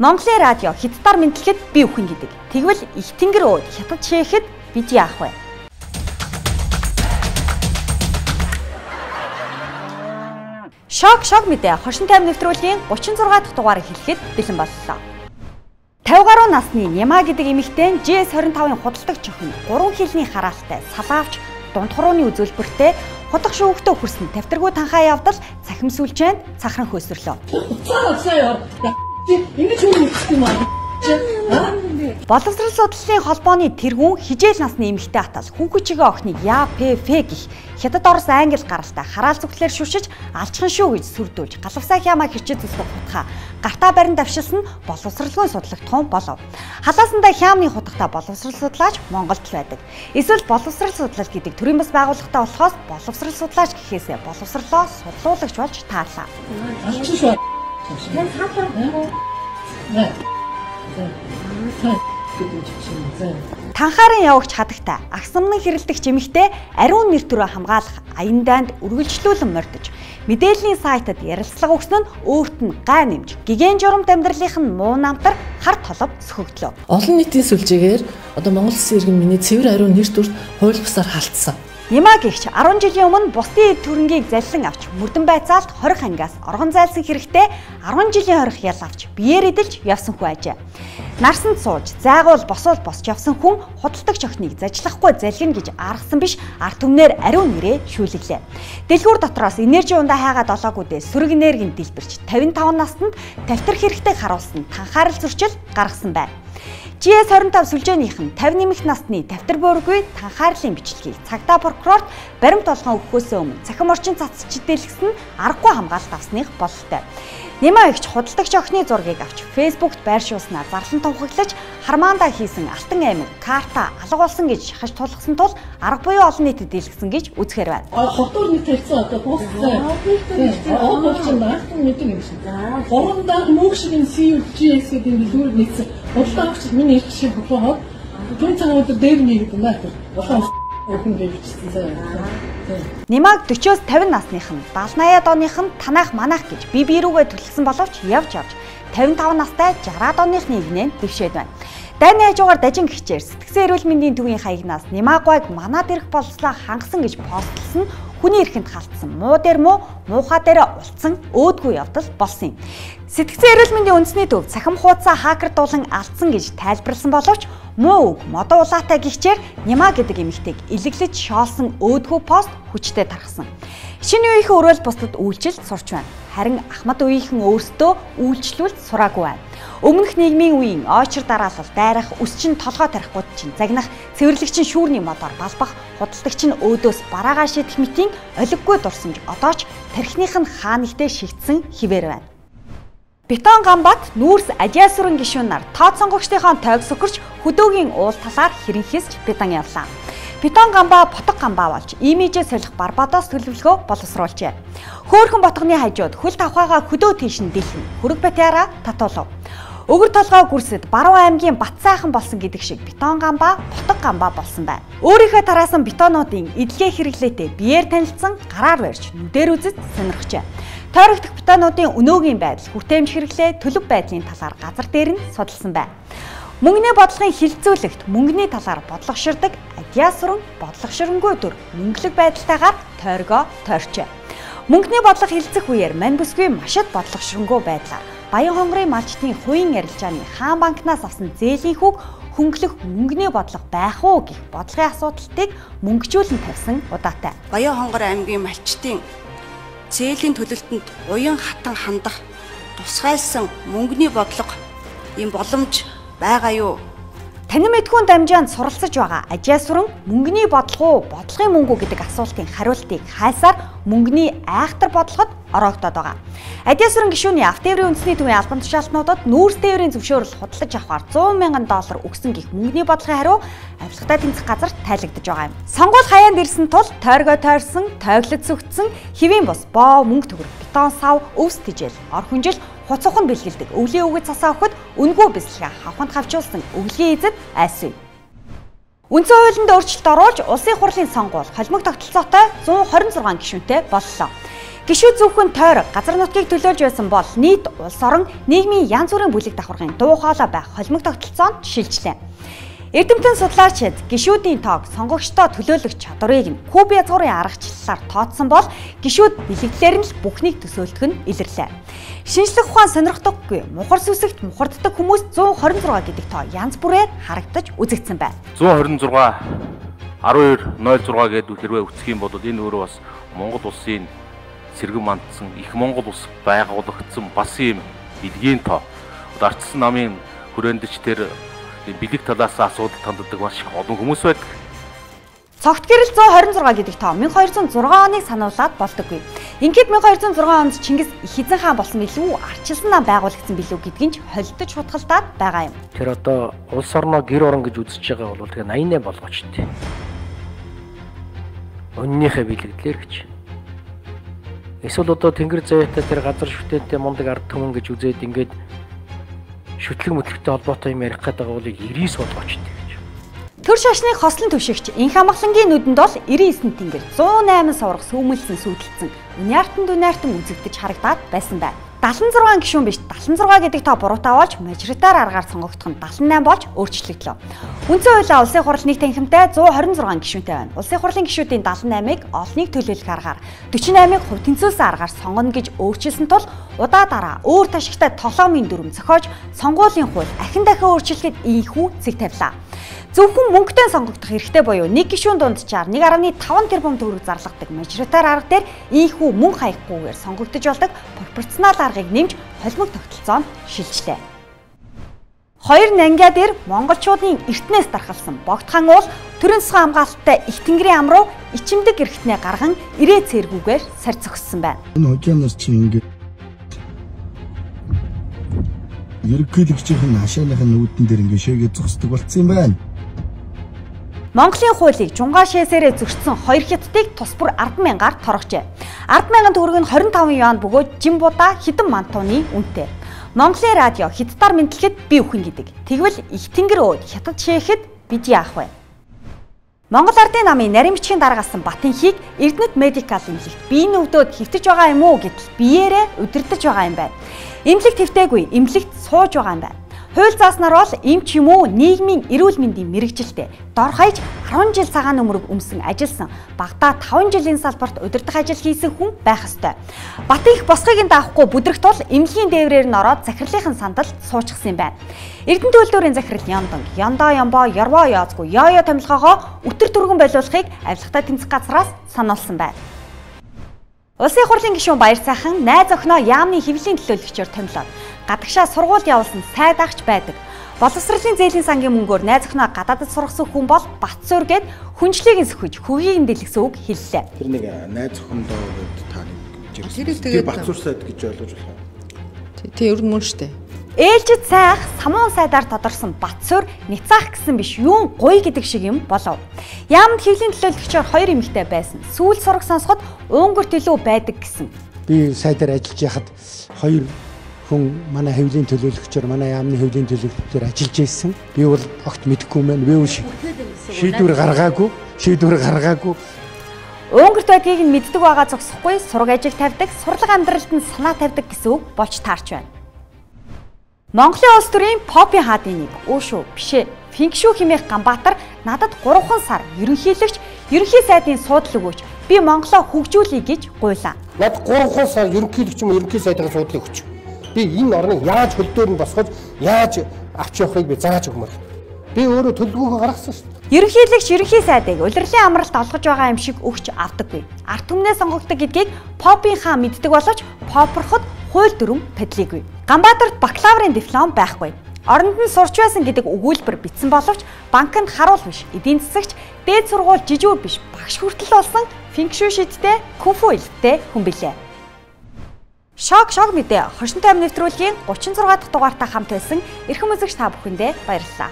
Монголын радио хятадаар мэдлэхэд би үхэн гэдэг. Тэгвэл их тэнгэр өөд хятад шийхэд бид яах вэ? Шок мэдээ хошин тайван нэвтрүүлгийн 36 дахь дугаарыг хэлэхэд бэлэн боллоо. 50 гаруй насны Нима гэдэг эмэгтэй GS25-ын худалдагч охин 3 хилний хараалтай салаавч дунд хурууны үзүүлбэртэй худах шүүхтөө хүрсэн тавтаргүй танхаа явдал цахим сүлжээнд цахран хөөсрлөө. Ингэж юу хийх юм аа? Боловсрол судлалын холбооны тэргүүн хижээл насны эмэгтэй атал хүүхчигээ охиныг ЯПФ гэх хятад орос англи гаралтай хараал зүгтлэр шүшиж алчхан шүү гэж сүрдүүлж галавсаа хямаа хэрчээ зүсгэх хутгаа гартаа барин давшилсан боловсролгүй судлагтхан болов. Халаасандаа хямны хутагта боловсрол судлаач Монголд л байдаг. Эсвэл боловсрол судлал гэдэг төрийн бас байгууллагатай болохоос боловсрол судлаач гэхээсээ боловсролоо судлуулагч болж таарлаа. Алчхан шүү. Танхаарын явагч хадагтай агсамнан хэрэлдэх эмэгтэй ариун нэр төрөө хамгаалах аян дайнд үргэлжлүүлэн мордож мэдээллийн сайтад ярилцлага өгсөн нь өөрт нь гай нэмж гигэн журамт амьдралынх нь муу намтар хар толов сөхөгдлөө. Олон нийтийн сүлжээгээр одоо Монгол Улсын иргэн миний цэвэр ариун нэр төрт хууль бусаар халтсан. Нима гихч 10 жилийн өмнө бусдын эд төрөнгийг заллан авч мөрдөн байцаалт 20 ангиас оргон зайлсан хэрэгтэй 10 жилийн хорих ял авч биеэр эдэлж явсан хүн ажээ. Нарсанд сууж зайгуул босоод босч явсан хүн худалдагч охиныг зажлахгүй залгина гэж аргасан биш ард түмнэр ариун нэрээ шүүлгэлээ. Дэлгүүр дотроос энержи ундаа хайгаад олоогүйдээ сөрөг энергийн дэлбэрч 55 настанд тавтар хэрэгтэй харуулсан танхаарал зөрчил гаргасан байна. GS25 сүлжээнийх нь 50 нэмэх насны тавтар буургүй танхаарлын бичлэгийг цагдаа прокурорт баримт олгон өгөхөөс өмнө цахим орчин цацчид дэлгэсэн нь аргагүй хамгаалалт авсных бололтой. Нима ихч худалдагч охины зургийг авч Фэйсбүүкт байршуулснаа зарлан тунхаглаж хармаандаа хийсэн алтан аймаг карта алга болсон гэж шахаж тулгсан тул арга буюу олон нийтэд дэлгэсэн гэж үзэхээр байна. Хотоор нэг тавьсан одоо посттай. Олонч наалтан мэдэн юм шиг. Горондоо мөг шиг энэ CUGS гэдэг дэлгүүрд нийцсэн. Худалдагч миний их шиг бодлоо. Гүн цагаан өдөр дээр нэг юм байна. Болон охин дэвчсэн. Нимаг 40-оос 50 насных нь 70-80-аад оных нь танах манах гэж бие рүүгээ төлсөн боловч явж 55 настай 60-аад оных нэгнээ дэвшээд байна. Дайны хажуугаар дажин гихчээр сэтгцэн эрүүл мэндийн төвийн хаягнаас Нимагвайг манад ирэх болцлоо хангасан гэж постлсон хүний эрхэнд халтсан муу дээр муухай дээр улцсан өөдгүй явдал болсон юм. Сэтгцэн эрүүл мэндийн үндэсний төв цахим хуудасаа хакердуулан алдсан гэж тайлбарласан боловч муу үг модон улаатай гихчээр Нима гэдэг эмэгтэйг илэглэж шоолсон өөдгүй пост хүчтэй тархсан. Шинэ үеийнхэн өрөөл бусдад үйлчилж сурч байна. Харин Ахмад үеийнхэн өөрсдөө үйлчлүүлж сураагүй байна. Өмнөх нийгмийн үеийн очир дараалал дайрах, өсчин толгой тарихгүй чинь загнах, цэвэрлэгчин шүүрний модоор балбах, худалдагч нь өөдөөс бараагаа шийдэх мэтийн олиггүй дурсамж одооч тархиных нь хаанигтэй шигдсэн хിവэр байна. Бетон Гамбат нүүрс Ажиасүрэн гишүүнээр тоод сонгогчдынхаа тойг сөхөрч хөдөөгийн уул талаар хэрэнхийсч бетон явлаа. Бетон Гамба ботго гамбаа болж имижээ солих Барбадос төлөвлөгөө боловсруулжээ. Хөөхөн ботгоны хажууд хөл тавхаагаа хөдөө тийш нь дэлгэн хөрөг батяраа татуулав. Өвөр толгой гүрсэд Баруун аймгийн Батсайхан болсон гэдэг шиг Бетон Гамба ботго гамбаа болсон байна. Өөрийнхөө тараасан бетонуудын эдлэгээ хэрэглээтэй биеэр танилцсан гараар барьж нүдээр үзэж сонирхжээ. Тойрогдох бетонуудын өнөөгийн байдал хүртээмж хэрэглээ төлөв байдлын талаар газар дээр нь судалсан байна. Мөнгөний бодлогын хилцүүлэгт мөнгөний талаар бодлогоширдаг Ажиасүрэн бодлогоширнгүй дүр мөнгөлөг байдалтайгаар тойргоо тойрчээ. Мөнгөний бодлого хилцэх үеэр мань бүсгүй машид бодлогоширнгүй байдлаар Баян хонгорын малчтын хувийн арилжааны хаан банкнаас авсан зээлийн хүүг хөнгөлөх мөнгөний бодлого байх уу гэх бодлогын асуудалтыг мөнгөжүүлэн тавьсан удаатай. Баян хонгор аймгийн малчтын зээлийн төлөлтөнд уян хатан хандах тусгайлсан мөнгөний бодлого ийм боломж байгаа юу? Танин мэдхүүн дамжаанд суралцж байгаа Ажиасүрэн мөнгөний бодлого уу, бодлогын мөнгө гэдэг асуултын хариултыг хайсаар мөнгөний айхтар бодлогод ороогдоод байгаа. Ажиасүрэн гишүүний автоеврийн үндэсний төвийн албан тушаалтнуудад нүүрс тээврийн зөвшөөрөл худалдаж авахар $100,000 өгсөн гэх мөнгөний бодлогын хариу авилгатай тэнцэх газарт тайлагдж байгаа юм. Сонгуул хаяанд ирсэн тул тойргоо тойрсон, тойглож сүгдсэн, хэвийн бус боо мөнгө төгрөг, бетон сав, өвс тижэл, ор хүнжил хуцухан бэлгэлдэг өвлийн өгöd цасаа өгөхөд үнгүй бэлсгээ хавханд хавчуулсан өвлгийн эзэд айсв. Үндсэн хуулинд өөрчлөлт оруулж улсын хурлын сонгуул холимог тогтолцоотой 126 гишүүнтэй боллоо. Гишүүд зөвхөн тойрог газар нутгийг төлөөлж байсан бол нийт улс орон нийгмийн янз бүрийн бүлэг давхаргын дуу хоолой байх холимог тогтолцоонд шилжлээ. Эрдэмтэн судлаачид гишүүдийн тоог сонгогчдоо төлөөлөх чадварыг нь Куб язгуурын аргачлалаар тооцсон бол гишүүд бэлэгдлэр нь л бүхнийг төсөөлдөх нь илэрлээ. Шинжлэх ухаан сонирхдоггүй мухар сүсэгт мухарддаг хүмүүс 126 гэдэг тоо янз бүрээр харагдаж үзэгдсэн байна. 126 1206 гэдэг хэрвээ үсэх юм бол энэ өөрөө бас Монгол улсын сэргэн мандсан их Монгол улс байгуулагдсан бас ийм илгийн тоо. Арчсан намын хүрээндчдэр бэлэг талаас асуудал танддаг маш их олон хүмүүс байдаг. Цогт гэрэл 126 гэдэг тоо 1206 оныг сануулад болдоггүй. Ингээд 1206 онд Чингис их эзэн хаан болсон билүү арчилсан нам байгуулагдсан билүү гэдгийг ч холдож шутгалтаад байгаа юм. Тэр одоо улс орноо гэр орон гэж үзэж байгаа бол тэгээ 88 болгооч тий. Өннийхээ бэлэгдлэр гэж. Эсвэл одоо тэнгэр заяатай тэр газар шүтэнтэй мундаг ард түмэн гэж үзээд ингээд шүтлэг мэтлэгтэй холбоотой юм ярих гэдэг бол 99 болгооч тий. Төр шашны хослон түшигч Инх амгалангийн нүдэнд бол 99 тэнгэр 108 суврах сүүмэлсэн сүйдэлцэн үнyaартан үзэгдэж харагдаад байсан байна. 76 гишүүн биш 76 гэдэг тоо буруутай болж мажоритар аргаар сонгогдох нь 78 болж өөрчлөгдлөө. Үндсэн хуулиа улсын хурал нийт танхимтай 126 гишүүнтэй байна. Улсын хурлын гишүүдийн 78-ыг олныг төлөөлөх аргаар 48-ыг хувь тэнцвүүлсэн аргаар сонгоно гэж өөрчилсөн тул удаа дараа өөр ташигтай тоглоомын дүрм зохиож сонгуулийн хууль ахин дахин өөрчлөхөд ийхүү цэг тавилаа. Зөвхөн мөнгөтэй сонгогдох хэрэгтэй буюу нэг гишүүн дунджаар 1.5 тэрбум төгрөг зарлагдаг мажоритар арга дээр ийхүү мөнгө хаяггүйгээр сонгогдож болдог пропорционал аргыг нэмж холимог тогтолцоонд шилжлээ. Хоёр нангиа дээр монголчуудын эртнээс дархалсан богдхан уул төрийн засгийн хамгаалалттай их тэнгэрийн ам руу ичимдэг эрхтнээ гарган ирээ цэргүүгээр сар зогссон байна. Энэ хожоноос чи ингэ ерөнхийлөгчийн хашааныхын нүүдэн дээр ингэ шээгээ зогсдог болцсон юм байна. Монголын хуулийг жунгаа шээсээрээ зөрчсөн 2 хятадыг тус бүр 100000-аар торгожээ. 100000 төгрөг нь 25 юан бөгөөд жимбуда хідэн мантууны үнэтэй. Монголын радио хятадаар мэдлэхэд би үхэн гэдэг. Тэгвэл их тэнгэр өөд хятад шээхэд бид яах вэ? Монгол Ардын намын нарийн бичгийн даргаасан Батэнхийг Эрдэнэт медикал эмнэлэгт биеийн өвдөд хэвтэж байгаа юм уу гэтэл биеэрээ удирдах байгаа юм байна. Эмнэлэг твтээгүй, эмнэлэгт сууж байгаа юм байна. Хууль зааснаар бол эмч юм уу нийгмийн эрүүл мэндийн мэрэгжилтэй дор хаяж 10 жил цагаан өмөрөг өмсөн ажилласан багадаа 5 жилийн салбарт удирдах ажил хийсэн хүн байх ёстой. Батэнх босхийг нь даахгүй бүдрэх тул эмнэлгийн дээврээр нь ороод захирлынхын сандалд суучихсан юм байна. Эрдэнэ төлөвлөрийн захирал Яндонг, Яндаа ямбоо, Ярваа яазгүй, Яя томилгоогоо өтөр түргэн болиулахыг авилгатай тэмцэх газраас сануулсан байна. Улсын хурлын гишүүн Баяр сайхан найз охиноо яамны хэвлэлийн төлөөлөгчөөр томилоод гадагшаа сургууль явуулсан сайд агч байдаг. Боловсролын зээлийн сангийн мөнгөөр найз охиноо гадаадд сургасан хүн бол Батцуур гээд хүнчлэгийг сөхөж хөвгийг нь дэлгэсэн үг хэллээ. Тэр нэг найз охиндоо гэдэг та нэг жиргсэн. Тэр Батцуур сайд гэж ойлгож болох уу? Тэ ер нь мөн штэ. Ээлжид сайх самуун сайдаар тодорсон Батцуур Ницаах гэсэн биш юун гоё гэдэг шиг юм болов. Яамд хэвлэлийн төлөөлөгчөөр 2 эмэгтэй байсан. Сүүл сураг сонсоход уунгөрт илүү байдаг гэсэн. Би сайдаар ажиллаж яхад 2 хүн манай хэвлэлийн төлөөлөгчөөр манай яамны хэвлэлийн төлөөлөгчөөр ажиллаж байсан. Би бол огт мэдэхгүй мэн. Би шийдвэр гаргаагүй. Уунгөрт байдгийг нь мэддэг байгаа зогсохгүй сураг ажил тавьдаг, сурлага амьдралд нь санаа тавьдаг гэсэн үг болж таарч байна. Монголын улс төрийн Попын хаадын нэг өөшөө бишээ Финкшүү хэмээх Ганбаатар надад 3 сар ерөнхийлөгч ерөнхий сайдын суудлыг өгөөч. Би Монголоо хөгжүүлье гэж гуйлаа. Над 3 сар ерөнхийлөгч юм ерөнхий сайдын суудлыг өгч. Би энэ орныг яаж хөлдөөр нь босгож яаж авч явахыг би зааж өгмөр. Би өөрөө төлөвлөгөөгөө гаргасан шүү дээ. Ерөнхийлөгч ерөнхий сайдыг улирлын амралт олгож байгаа юм шиг өгч авдаггүй. Ард түмнээ сонгогддог гэдгийг Попын хаан мэддэг боловч Попорход хууль дүрм падлигүй. Ганбаатарт бакалаврын диплом байхгүй. Оронд нь сурч байсан гэдэг өгүүлбэр бичсэн боловч банкнд харуул биш, эдийн засагч, дээд сургууль жижүүр биш, багш хүртэл болсон Финкшүү шидтэй, кунфу хэлтэй хүн билээ. Шок мэдээ. Хошинтой амь нэвтрүүлгийн 36 дахь дугаартай хамт байсан эрхэм үзэгч та бүхэндээ баярлалаа.